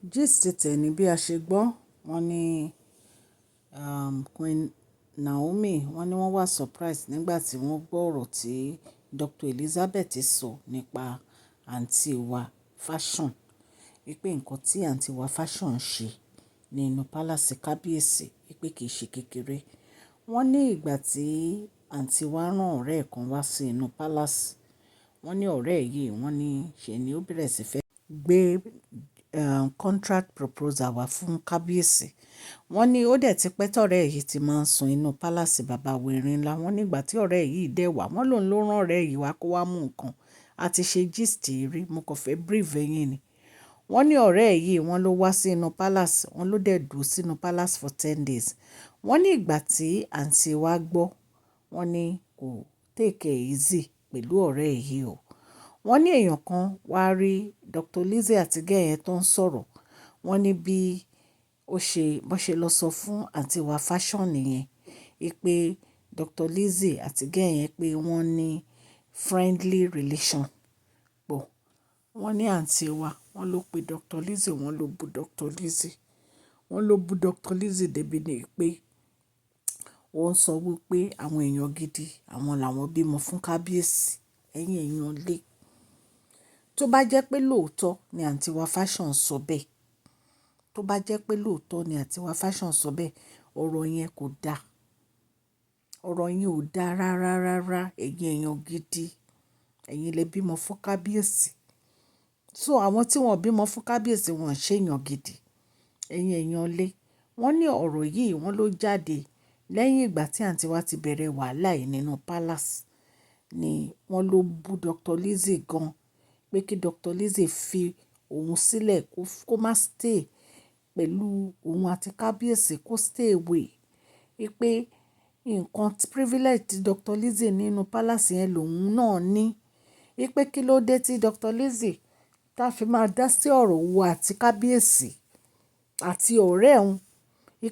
Gist tẹ̀ni bí a ṣe gbọ́, wọ́n ní Queen Naomi wọ́n ní wọ́n wà surprise nígbà tí wọ́n gbọ́ ọ̀rọ̀ tí Dr. Elizabeth sọ nípa àǹtí wa Fashion, wípé nǹkan tí àǹtí wa Fashion ṣe nínú palace kábíyèsí wípé kì í ṣe kékeré. Wọ́n ní ìgbà tí àǹtí wa rán ọ̀rẹ́ ẹ̀ kan wá sí inú palace, wọ́n ní ọ̀rẹ́ yìí wọ́n ní ṣe ni ó bẹ̀rẹ̀ sí fẹ́ gbé contract proposal wá fún kábíyèsí. Wọ́n ní ó dẹ̀ ti pẹ́ tọ́rẹ́ yìí ti máa ń sun inú pálásì bàbá wẹ̀rin ńlá. Wọ́n nígbà tí ọ̀rẹ́ yìí dẹ̀ wá, wọ́n lòun ló rán ọ̀rẹ́ yìí wá kó wá mú nǹkan. A ti ṣe gist rí, mo kàn fẹ́ brief ẹ̀yin ni. Wọ́n ní ọ̀rẹ́ yìí wọ́n ló wá sí inú palace, wọ́n ló dẹ̀ dúró sínú palace for 10 days. Wọ́n ní ìgbà tí àǹtí wa gbọ́, wọ́n ní kò take it easy pẹ̀lú ọ̀rẹ́ yìí o. Wọ́n ní èèyàn kan wá rí Dr. Lizzie àti gẹ́yẹn tó ń sọ̀rọ̀. Wọ́n ní bí bó ṣe lọ sọ fún àǹtí wa Fashion nìyẹn, pé Dr. Lizzie àti gẹ́yẹn pé wọ́n ní friendly relation pọ̀. Wọ́n ní àǹtí wa, wọ́n ló pe Dr. Lizzie, wọ́n ló bu Dr. Lizzie. Wọ́n ló bu Dr. Lizzie débi ní pé ó ń sọ wípé àwọn èèyàn gidi, àwọn làwọn bímọ fún kábíyèsí, ẹ̀yin èèyàn lé. Tó bá jẹ́ pé lóòótọ́ ni àǹtí wa Fashion sọ bẹ́ẹ̀, tó bá jẹ́ pé lóòótọ́ ni àǹtí wa Fashion sọ bẹ́ẹ̀, ọ̀rọ̀ yẹn kò dáa. Ọ̀rọ̀ yẹn ò dáa rárá rárá, ẹ̀yin èèyàn gidi, ẹ̀yin lè bímọ fún kábíyèsí. So àwọn tí wọ́n bímọ fún kábíyèsí wọn ṣe èèyàn gidi, ẹ̀yin èèyàn lé. Wọ́n ní ọ̀rọ̀ yìí wọ́n ló jáde lẹ́yìn ìgbà tí àǹtí wa ti bẹ̀rẹ̀ wàhálà yìí nínú palace, ni wọ́n ló bú Dr. Lizzie gan, pé kí Dr. Lizzie fi òun sílẹ̀ kó má stay pẹ̀lú òun àti kábíyèsí, kó stay away. Pé nǹkan privilege tí Dr. Lizzie nínú palace yẹn lòun náà ní. Pé kí ló dé tí Dr. Lizzie tá fi máa dá sí ọ̀rọ̀ òun àti kábíyèsí àti ọ̀rẹ́ òun.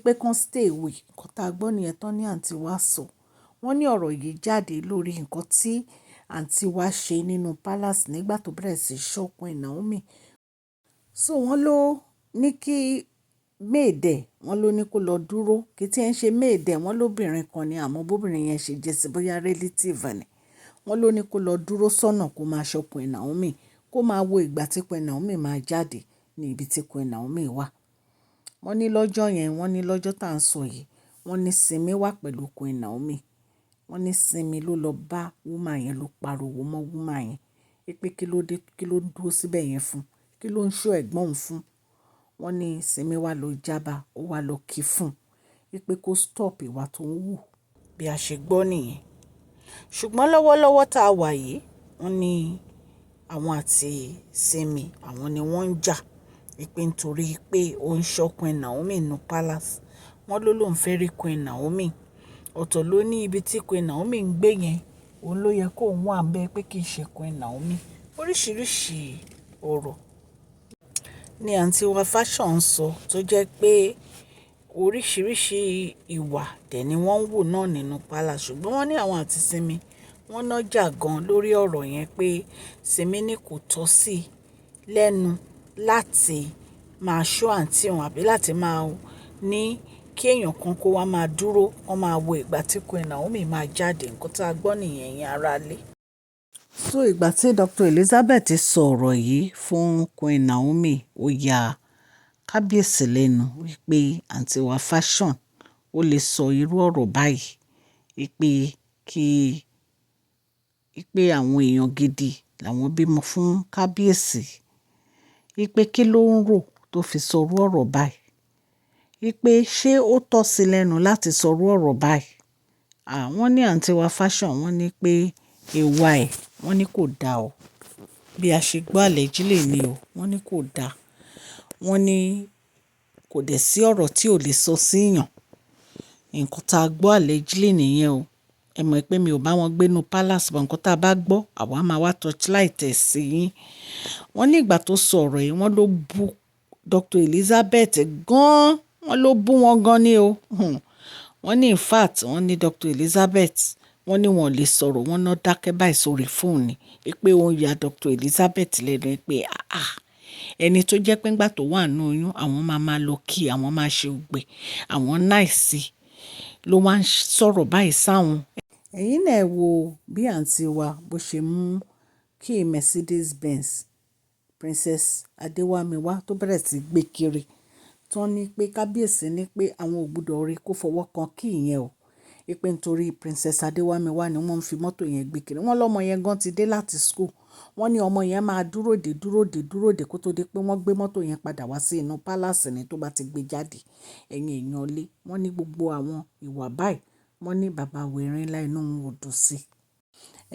Pé kán stay away. Nǹkan tá a gbọ́ nìyẹn tán ní àǹtí wa sọ. Wọ́n ní ọ̀rọ̀ yìí jáde lórí nǹkan tí àǹtí wa ṣe nínú palace nígbà tó bẹ̀rẹ̀ sí show Queen Naomi. So wọ́n ló ní kí méèdẹ̀, wọ́n ló ní kó lọ dúró. Kí tí ẹ ń ṣe méèdẹ̀, wọ́n lóbìnrin kan ni àmọ́ bóbìnrin yẹn ṣe jẹ́ sí bóyá relative ni. Wọ́n ló ní kó lọ dúró sọ́nà kó máa show Queen Naomi, kó máa wo ìgbà tí Queen Naomi máa jáde ní ibi tí Queen Naomi wà. Wọ́n ní lọ́jọ́ yẹn, wọ́n ní lọ́jọ́ tá à ń sọ yìí, wọ́n ní Simi wà pẹ̀lú Queen Naomi. Wọ́n ní Simi ló lọ bá woman yẹn, ló pariwo mọ́ woman yẹn. Pé kí ló dé, kí ló ń dúró síbẹ̀ yẹn fún, kí ló ń ṣọ́ ẹ̀gbọ́n òun fún. Wọ́n ní Simi wá lọ jábá, ó wá lọ kí fún pé kó stop ìwà tó ń wù, bí a ṣe gbọ́ nìyẹn. Ṣùgbọ́n lọ́wọ́lọ́wọ́ tá a wà yìí, wọ́n ní àwọn àti Simi àwọn ni wọ́n ń jà. Pé nítorí pé ó ń ṣọ́ Queen Naomi nínú palace. Wọ́n ló lóun fẹ́ rí Queen Naomi. Ọ̀tọ̀ ló ní ibi tí Queen Naomi ń gbé yẹn, òun ló yẹ kó wà ń bẹ́ẹ̀ pé kì í ṣe Queen Naomi. Oríṣiríṣi ọ̀rọ̀ ni àǹtí wa Fashion ń sọ tó jẹ́ pé oríṣiríṣi ìwà dẹ̀ ni wọ́n ń wò náà nínú palace. Ṣùgbọ́n wọ́n ní àwọn àti Simi wọ́n nájà gan lórí ọ̀rọ̀ yẹn, pé Simi ní kò tọ́ sí lẹ́nu láti máa ṣọ́ àǹtí òun àbí láti máa ní kí èèyàn kan kó wá máa dúró, wọ́n máa wo ìgbà tí Queen Naomi máa jáde. Nǹkan tá a gbọ́ nìyẹn, yẹn ara lé. So ìgbà tí Dr. Elizabeth sọ ọ̀rọ̀ yìí fún Queen Naomi, ó ya kábíyèsí lẹ́nu wípé àǹtí wa Fashion ó lè sọ irú ọ̀rọ̀ báyìí. Pé àwọn èèyàn gidi làwọn bímọ fún kábíyèsí. Pé kí ló ń rò tó fi sọ irú ọ̀rọ̀ báyìí. Pé ṣé ó tọ́ sí lẹ́nu láti sọ irú ọ̀rọ̀ báyìí. Wọ́n ní àǹtí wa Fashion, wọ́n ní pé ìwà ẹ̀, wọ́n ní kò dáa o. Bí a ṣe gbọ́ allegedly ni o, wọ́n ní kò dáa. Wọ́n ní kò dẹ̀ sí ọ̀rọ̀ tí ò lè sọ sí èèyàn. Nǹkan tá a gbọ́ allegedly nìyẹn o. Ẹ mọ̀ pé mi ò bá wọn gbénu palace, bọ̀ nǹkan tá a bá gbọ́ àwa máa wá torchlight ẹ̀ sí yín. Wọ́n ní ìgbà tó sọ ọ̀rọ̀ yìí, wọ́n ló bú Dr. Elizabeth gan-an. Wọ́n ló bú wọn gan ni o. Wọ́n ní in fact, wọ́n ní Dr. Elizabeth, wọ́n ní wọn ò lè sọ̀rọ̀, wọ́n dákẹ́ báyìí sórí fóònù. Pé ó ń ya Dr. Elizabeth lẹ́nu pé ẹni tó jẹ́ pé ńgbà tó wà nínú oyún àwọn máa lọ kí àwọn máa ṣe ògbè àwọn náìsí ló wá ń sọ̀rọ̀ báyìí sáwọn. ẹ̀yin náà wo bí àǹtí wa bó ṣe mú kí Mercedes Benz Princess Adéwámiwá tó bẹ̀rẹ̀ sí gbé kiri tán ní pé kábíyèsí ní pé àwọn ò gbúdọ̀ rí kó fọwọ́ kan kí ìyẹn o pé nítorí Princess Adéwámiwá ni wọ́n ń fi mọ́tò yẹn gbé kiri wọ́n lọ́mọ yẹn gan ti dé láti school wọ́n ní ọmọ yẹn máa dúró dè kó tó dé pé wọ́n gbé mọ́tò yẹn padà wá sí inú pálásì ni tó bá ti gbé jáde ẹ̀yìn èèyàn lé wọ́n ní gbogbo àwọn ìwà báyìí wọ́n ní bàbá wẹ̀rin ńlá inú wọn ò dùn sí.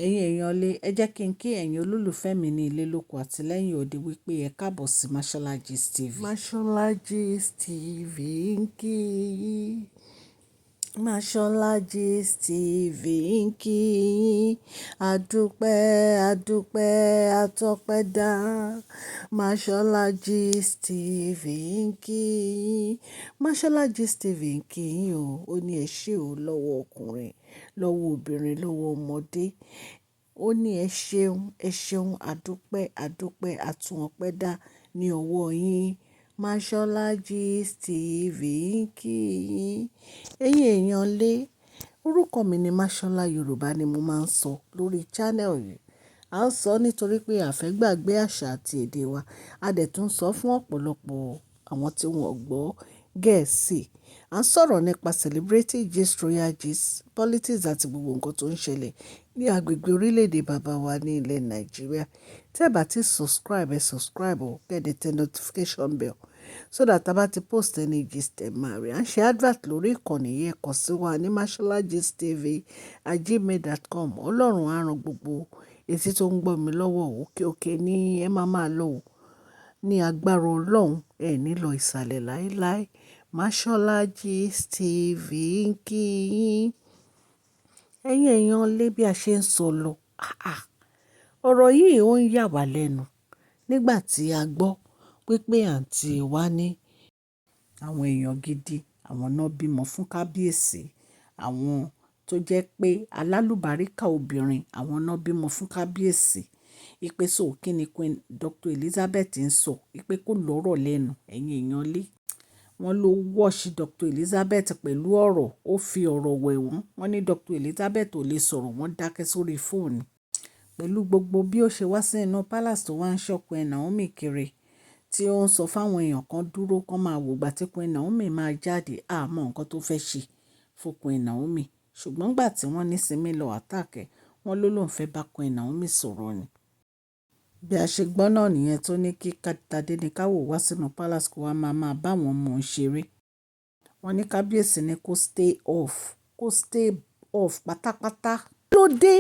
ẹ̀yin èèyàn lé ẹ jẹ́ kí n kí ẹ̀yin olólùfẹ́ mi ní ilé lóko àti lẹ́yìn òde wípé ẹ káàbọ̀ sí Mashola Gist TV. Mashola Gist TV ń kí yín. Mashola Gist TV ń kí yín. Adúpẹ́ àtọpẹ́dá. Mashola Gist TV ń kí yín. Mashola Gist TV ń kí yín o. Ó ní ẹ ṣé o lọ́wọ́ ọkùnrin, lọ́wọ́ obìnrin, lọ́wọ́ ọmọdé. Ó ní ẹ ṣeun àdúpẹ́ àtúnọpẹ́dá ní ọwọ́ yín. Mashola Gist TV ń kí yín. ẹ̀yin èèyàn lé orúkọ mi ní Mashola Yorùbá ni mo máa ń sọ lórí channel yìí. A ń sọ nítorí pé a fẹ́ gbàgbé àṣà àti èdè wa. A dẹ̀ tún sọ fún ọ̀pọ̀lọpọ̀ àwọn tí wọ́n gbọ́ Gẹ̀ẹ́sì. A ń sọ̀rọ̀ nípa celebrity gist, royal gist, politics àti gbogbo nǹkan tó ń ṣẹlẹ̀ ní agbègbè orílẹ̀-èdè bàbá wa ní ilẹ̀ Nàìjíríà. Tí ẹ bá ti subscribe, ẹ subscribe o, kẹ́ẹ̀dẹ̀ tẹ notification bell so that a bá ti post any gist ẹ máa rí. À ń ṣe advert lórí ìkànnì yẹn kàn sí wa ní masholagistv@gmail.com. Ọlọ́run á ran gbogbo etí tó ń gbọ́ mi lọ́wọ́ òkè ní ẹ máa lọ o. Ní agbára Ọlọ́run ẹ ní lọ ìsàlẹ̀ láéláé. Mashola Gist TV ń kí yín. ẹ̀yin èèyàn lé bí a ṣe ń sọ lọ. ọ̀rọ̀ yìí ó ń yà wá lẹ́nu nígbà tí a gbọ́ pé àǹtí wa ní àwọn èèyàn gidi àwọn náà bímọ fún kábíyèsí àwọn tó jẹ́ pé alálùbáríkà obìnrin àwọn náà bímọ fún kábíyèsí ìpè so kí ni Queen Dr. Elizabeth ń sọ ìpè kò lọ́rọ̀ lẹ́nu ẹ̀yin èèyàn lé wọ́n ló wọ́ọ̀ṣì Dr. Elizabeth pẹ̀lú ọ̀rọ̀ ó fi ọ̀rọ̀ wẹ̀ wọ́n ní Dr. Elizabeth ò lè sọ̀rọ̀ wọ́n dákẹ́ sórí fóònù pẹ̀lú gbogbo bí ó ṣe wá sí inú palace tó wá ń ṣọ́ Queen Naomi kiri tí ó ń sọ fáwọn èèyàn kan dúró kán máa wògbà tí Queen Naomi máa jáde àmọ́ nǹkan tó fẹ́ ṣe fún Queen Naomi ṣùgbọ́n gbà tí wọ́n ní sinmi lọ àtàkẹ́ wọ́n lóun fẹ́ bá Queen Naomi sọ̀rọ̀ ni. bí a ṣe gbọ́ náà nìyẹn tó ní kí Tadéníkàwò wá sínú palace kó wá máa bá wọn mọ̀ ń ṣeré. wọ́n ní kábíyèsí ní kó stay off pátápátá. kí ló dé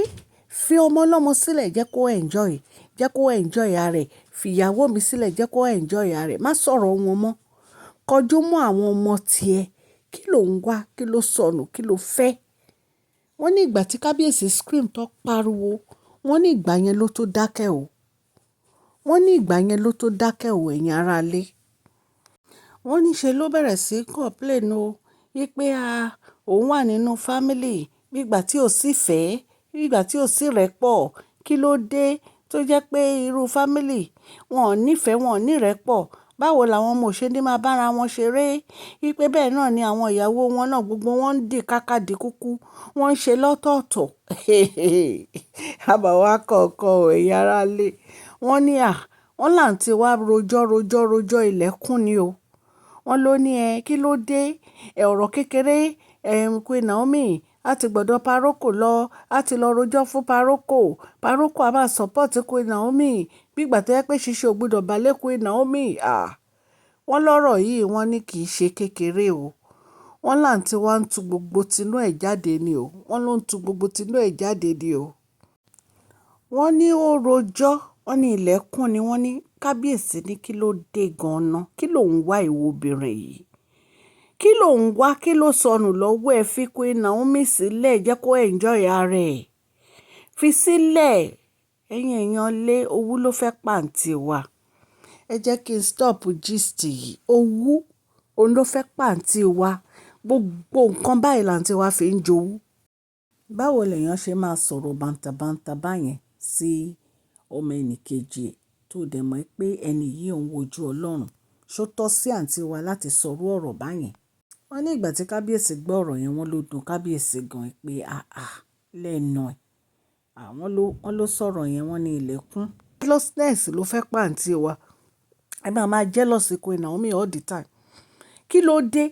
fi ọmọ ọlọ́mọ sílẹ̀ jẹ́ kó enjoy ara rẹ̀ fìyàwó mi sílẹ̀ jẹ́ kó enjoy ara rẹ̀ má sọ̀rọ̀ wọn mọ́ kọjú mọ́ àwọn ọmọ tiẹ̀ kí ló ń wá kí ló sọnù kí ló fẹ́. wọ́n ní ìgbà tí kábíyèsí scream tó pariwo wọ́n ní ìgbà yẹn ló tó dákẹ́ o ẹ̀yin aráalé. wọ́n ní ṣe ló bẹ̀rẹ̀ sí complain o wípé òun wà nínú family nígbà tí ò sí fẹ́ nígbà tí ò sí rẹ́pọ̀ kí ló dé tó jẹ́ pé irú family wọn ò nífẹ̀ẹ́ wọn ò ní rẹ́pọ̀ báwo làwọn ọmọ òṣèlú máa bára wọn ṣeré wípé bẹ́ẹ̀ náà ni àwọn ìyàwó wọn náà gbogbo wọn ń dì kákàdí kúkú wọ́n ń ṣe lọ́tọ̀ọ̀tọ̀ àbàwá kọ̀ọ̀kan ẹ̀yin aráalé wọ́n ní wọ́n láǹtí wá rojọ́ ilẹ̀kùn ni o wọ́n ló ní kí ló dé ọ̀rọ̀ kékeré Queen Naomi a ti gbọ́dọ̀ paroko lọ a ti lọ rojọ́ fún paroko a máa support Queen Naomi gbígbà tó yẹ pé ṣíṣe ò gbọ́dọ̀ balẹ̀ Queen Naomi wọ́n lọ́rọ̀ yìí wọ́n ní kì í ṣe kékeré o wọ́n láǹtí wá ń tu gbogbo tinú ẹ̀ jáde ni o wọ́n ló ń tu gbogbo tinú ẹ̀ jáde ni o wọ́n ní ó rojọ́ wọ́n ní ilẹ̀kùn ni wọ́n ní kábíyèsí ní kí ló dé gan-an kí ló ń wá ìwọ obìnrin yìí kí ló ń wá kí ló sọnù lọ́wọ́ ẹ̀ fi Queen Naomi sílẹ̀ jẹ́ kó enjoy ara ẹ̀ fi sílẹ̀ ẹ̀yin èèyàn lé owú ló fẹ́ pàǹtí wa ẹ jẹ́ kí n stop gist yìí owú òun ló fẹ́ pàǹtí wa gbogbo nǹkan báyìí làǹtí wa fi ń jowú. báwo lèèyàn ṣe máa sọ̀rọ̀ bàǹtàbàǹtà báyẹn sí ọmọ ẹnìkejì tó dẹ̀ mọ̀ pé ẹni yìí òun wojú Ọlọ́run, ṣó tọ́ sí àǹtí wa láti sọrú ọ̀rọ̀ báyẹn? Wọ́n ní ìgbà tí kábíyèsí gbọ́ ọ̀rọ̀ yẹn wọ́n ló dùn kábíyèsí gan pé àà lẹ́nu ẹ̀. Wọ́n ló sọ̀rọ̀ yẹn wọ́n ní ilẹ̀kùn. Jealousness ló fẹ́ pa àǹtí wa. Ẹ máa jealous Queen Naomi all the time. Kí ló dé?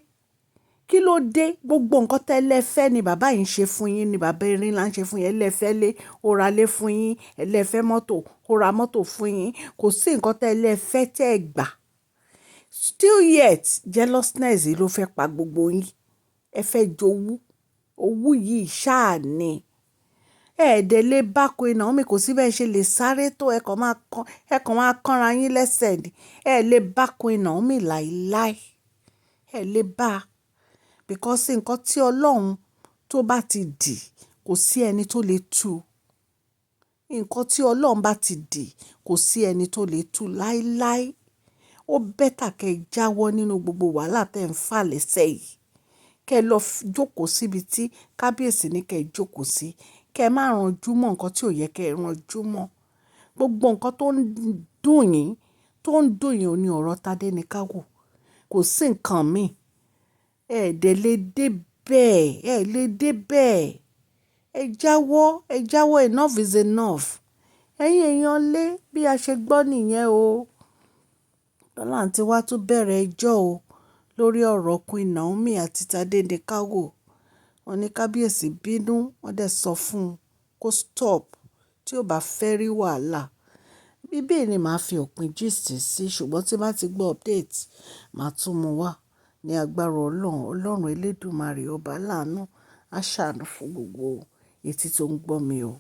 Kí ló dé? Gbogbo nǹkan tẹ́lẹ̀ fẹ́ ni bàbá yìí ń ṣe fún yín, ni bàbá erin là ń ṣe fún yín. Ẹlẹ́fẹ́ lé, ó ra lé fún yín. Ẹlẹ́fẹ́ mọ́tò, ó ra mọ́tò fún yín. Kò sí nǹkan tẹ́lẹ̀ fẹ́ tẹ́ ẹ gbà. Still yet, jealousness ló fẹ́ pa gbogbo yín. Ẹ fẹ́ jowú. Owú yìí ṣáà ni. Ẹ̀ẹ́dẹ̀ lè bá Queen Naomi, kò sí bẹ́ẹ̀ ṣe lè sáré tó ẹ kàn máa kánra yín lẹ́sẹ̀ ni. Ẹ lè bá Queen Naomi láíláí. Ẹ lè bá. Because nǹkan tí Ọlọ́run tó bá ti dì, kò sí ẹni tó lè tú. Nǹkan tí Ọlọ́run bá ti dì, kò sí ẹni tó lè tú láíláí. Ó bẹ́tà kẹ́ ẹ jáwọ́ nínú gbogbo wàhálà tẹ́ ń fà lẹ́sẹ̀ yìí. Kẹ́ ẹ lọ jókòó síbi tí kábíyèsí ní kẹ́ ẹ jókòó sí. Kẹ́ ẹ má ranjú mọ́ nǹkan tí ò yẹ kẹ́ ẹ ranjú mọ́. Gbogbo nǹkan tó ń dùn yín ní ọ̀rọ̀ Tádé ní ká wò. Kò sí nǹkan míì. Ẹ̀ẹ́dẹ̀ lè dé bẹ́ẹ̀. Ẹ lè dé bẹ́ẹ̀. Ẹ jáwọ́, enough is enough. Ẹ̀yin èèyàn lé bí a ṣe gbọ́ nìyẹn o. Lọ́la àǹtí wa tún bẹ̀rẹ̀ ẹjọ́ o lórí ọ̀rọ̀ Queen Naomi àti Tádé ní ká wò. Wọ́n ní kábíyèsí bínú, wọ́n dẹ̀ sọ fún un kó stop tí ó bá fẹ́ rí wàhálà. Bíbí ni màá fi òpin gist sí, ṣùgbọ́n tí bá ti gbọ́ update, màá tún mú wá ní agbára Ọlọ́run Elédùmarè ọba láàánú á ṣàánú fún gbogbo etí tó ń gbọ́ mi o.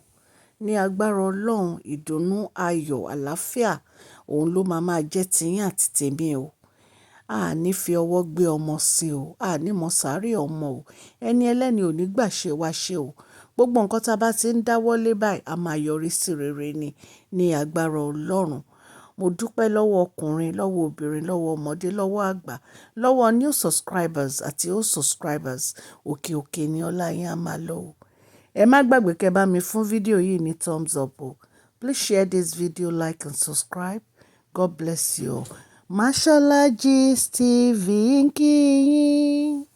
Ní agbára Ọlọ́run, ìdùnnú, ayọ̀, àlàáfíà òun ló máa jẹ́ tiyín àti tèmi o. A ní fi ọwọ́ gbé ọmọ sí o. A ní mọ sáré ọmọ o. Ẹni ẹlẹ́ni ò ní gbà ṣe wá ṣe o. Gbogbo nǹkan tá a bá ti ń dáwọ́lé báyìí, a máa yọrí sí rere ni ní agbára Ọlọ́run. Mo dúpẹ́ lọ́wọ́ ọkùnrin, lọ́wọ́ obìnrin, lọ́wọ́ ọmọdé, lọ́wọ́ àgbà, lọ́wọ́ new subscribers àti old subscribers. Òkè òkè ni ọlá yín á máa lọ o. Ẹ má gbàgbé kẹ́ bá mi fún fídíò yìí ní thumbs up o. Please share this video, like and subscribe. God bless you. Mashola Gist TV ń kí yín.